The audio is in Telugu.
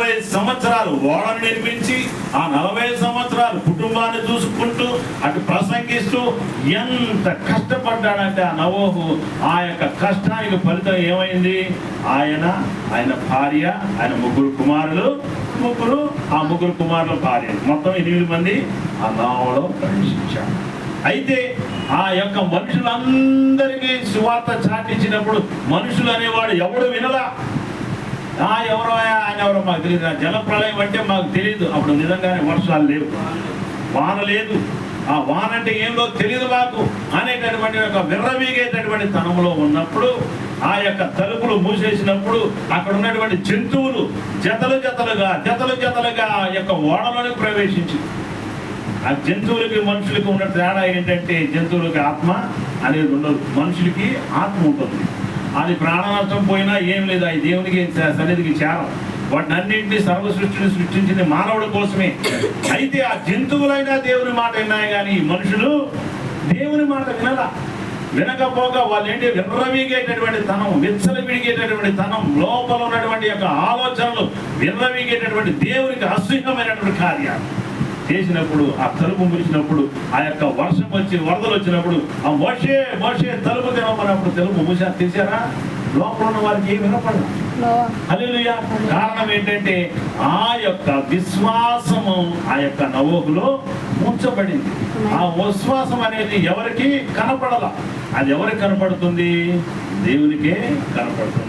40 సంవత్సరాలు ఓడను నిర్మించి ఆ 40 సంవత్సరాలు కుటుంబాన్ని చూసుకుంటూ అటు ప్రసంగిస్తూ ఎంత కష్టపడ్డాడంటే ఆ నోవహు. ఆ యొక్క కష్టానికి ఫలితం ఏమైంది? ఆయన భార్య, ఆయన 3 కుమారులు, ఆ 3 కుమారుల భార్య, మొత్తం 8 మంది ఆ నావలో ప్రవేశించారు. అయితే ఆ యొక్క మనుషులందరికీ సువార్త చాటించినప్పుడు మనుషులు అనేవాడు ఎవడు వినలా. ఎవరో ఆయన ఎవరో మాకు తెలియదు, జల ప్రళయం అంటే మాకు తెలియదు. అప్పుడు నిజంగానే వర్షాలు లేవు, వాన లేదు. ఆ వాన అంటే ఏందో తెలియదు మాకు అనేటటువంటి ఒక విర్రవీగేటటువంటి తనంలో ఉన్నప్పుడు ఆ యొక్క తలుపులు మూసేసినప్పుడు అక్కడ ఉన్నటువంటి జంతువులు జతలు జతలుగా ఆ యొక్క ఓడలోనే ప్రవేశించి, ఆ జంతువులకి మనుషులకి ఉన్న తేడా ఏంటంటే జంతువులకి ఆత్మ అనేది ఉండదు, మనుషులకి ఆత్మ ఉంటుంది. అది ప్రాణ నష్టం పోయినా ఏం లేదు, అది దేవునికి సన్నిధికి చేరం. వాటిని అన్నింటినీ సర్వ సృష్టిని సృష్టించింది మానవుడి కోసమే. అయితే ఆ జంతువులైనా దేవుని మాట విన్నాయి, కానీ మనుషులు దేవుని మాట వినకపోగా వాళ్ళు ఏంటి విర్రవీగేటటువంటి తనం, విచ్చలవిడిగేటటువంటి తనం, లోపల ఉన్నటువంటి యొక్క ఆలోచనలు విర్రవీగేటటువంటి దేవునికి అసహ్యమైనటువంటి కార్యాలు చేసినప్పుడు, ఆ తలుపు మురిచినప్పుడు, ఆ యొక్క వర్షం వచ్చి వరదలు వచ్చినప్పుడు ఆ మోషే తలుపు తెరవమన్నప్పుడు తలుపు మూసా తీశారా? లోపల ఉన్న వారికి ఏమి వినపడదు. హల్లెలూయా. కారణం ఏంటంటే ఆ యొక్క విశ్వాసము ఆ యొక్క నోవహులో ఉంచబడింది. ఆ విశ్వాసం అనేది ఎవరికి కనపడలా. అది ఎవరికి కనపడుతుంది? దేవునికే కనపడుతుంది.